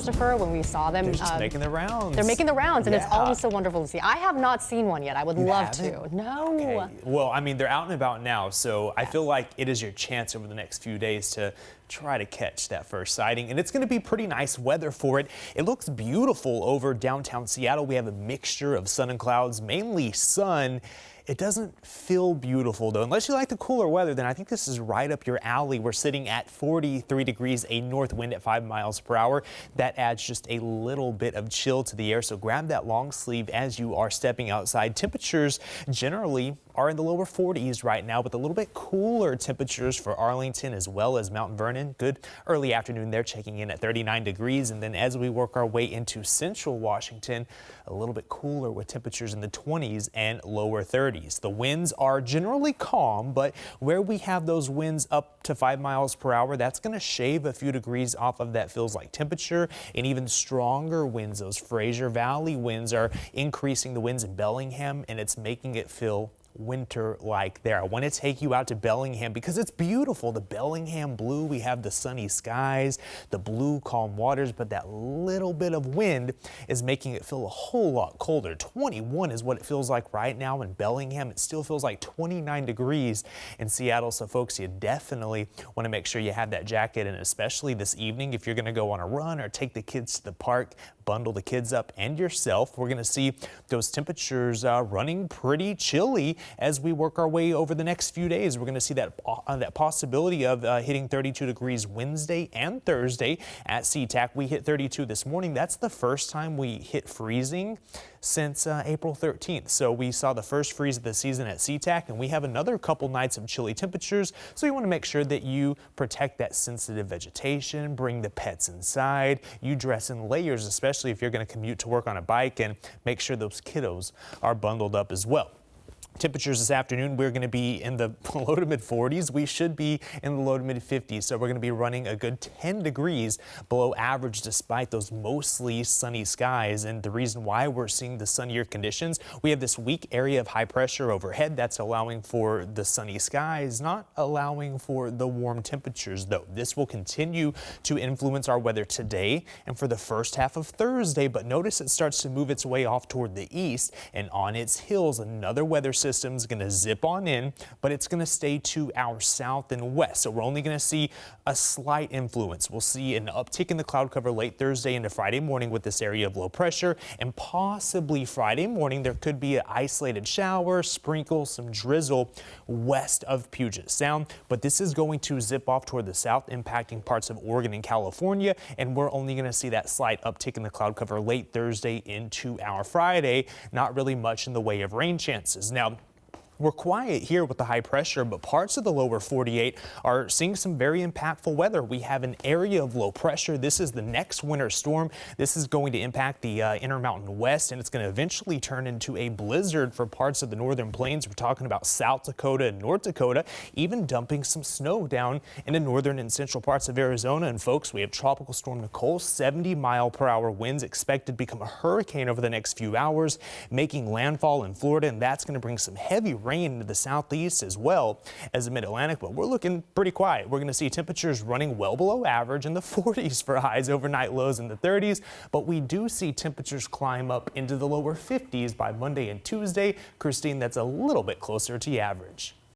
Christopher, when we saw them. They're just making the rounds. They're making the rounds, and Yeah. it's always so wonderful to see. I have not seen one yet. I would love to. No. Okay. Well, I mean, they're out and about now, so I feel like it is your chance over the next few days to try to catch that first sighting. And it's going to be pretty nice weather for it. It looks beautiful over downtown Seattle. We have a mixture of sun and clouds, mainly sun. It doesn't feel beautiful, though. Unless you like the cooler weather, then I think this is right up your alley. We're sitting at 43 degrees, a north wind at 5 miles per hour. That adds just a little bit of chill to the air, so grab that long sleeve as you are stepping outside. Temperatures generally are in the lower 40s right now, with a little bit cooler temperatures for Arlington as well as Mount Vernon. Good early afternoon there, checking in at 39 degrees. And then as we work our way into central Washington, a little bit cooler with temperatures in the 20s and lower 30s. The winds are generally calm, but where we have those winds up to 5 miles per hour, that's going to shave a few degrees off of that feels like temperature. And even stronger winds, those Fraser Valley winds, are increasing the winds in Bellingham, and it's making it feel winter-like there. I want to take you out to Bellingham because it's beautiful. The Bellingham blue, we have the sunny skies, the blue calm waters, but that little bit of wind is making it feel a whole lot colder. 21 is what it feels like right now in Bellingham. It still feels like 29 degrees in Seattle. So folks, you definitely want to make sure you have that jacket, and especially this evening if you're going to go on a run or take the kids to the park, bundle the kids up and yourself. We're going to see those temperatures running pretty chilly as we work our way over the next few days. We're going to see that possibility of hitting 32 degrees Wednesday and Thursday at SeaTac. We hit 32 this morning. That's the first time we hit freezing since April 13th. So we saw the first freeze of the season at SeaTac, and we have another couple nights of chilly temperatures. So you want to make sure that you protect that sensitive vegetation, bring the pets inside, you dress in layers, especially if you're going to commute to work on a bike, and make sure those kiddos are bundled up as well. Temperatures this afternoon, we're going to be in the low to mid 40s. We should be in the low to mid 50s. So we're going to be running a good 10 degrees below average despite those mostly sunny skies. And the reason why we're seeing the sunnier conditions, we have this weak area of high pressure overhead that's allowing for the sunny skies, not allowing for the warm temperatures, though. This will continue to influence our weather today and for the first half of Thursday. But notice it starts to move its way off toward the east, and on its heels, another weather system is going to zip on in, but it's going to stay to our south and west. So we're only going to see a slight influence. We'll see an uptick in the cloud cover late Thursday into Friday morning with this area of low pressure, and possibly Friday morning there could be an isolated shower, sprinkle, some drizzle west of Puget Sound, but this is going to zip off toward the south, impacting parts of Oregon and California, and we're only going to see that slight uptick in the cloud cover late Thursday into our Friday. Not really much in the way of rain chances. Now, we're quiet here with the high pressure, but parts of the lower 48 are seeing some very impactful weather. We have an area of low pressure. This is the next winter storm. This is going to impact the Intermountain West, and it's going to eventually turn into a blizzard for parts of the northern plains. We're talking about South Dakota and North Dakota, even dumping some snow down into northern and central parts of Arizona. And folks, we have Tropical Storm Nicole, 70-mile-per-hour winds expected to become a hurricane over the next few hours, making landfall in Florida, and that's going to bring some heavy rain into the southeast as well as the mid-Atlantic, but we're looking pretty quiet. We're going to see temperatures running well below average in the 40s for highs, overnight lows in the 30s, but we do see temperatures climb up into the lower 50s by Monday and Tuesday. Christine, that's a little bit closer to average.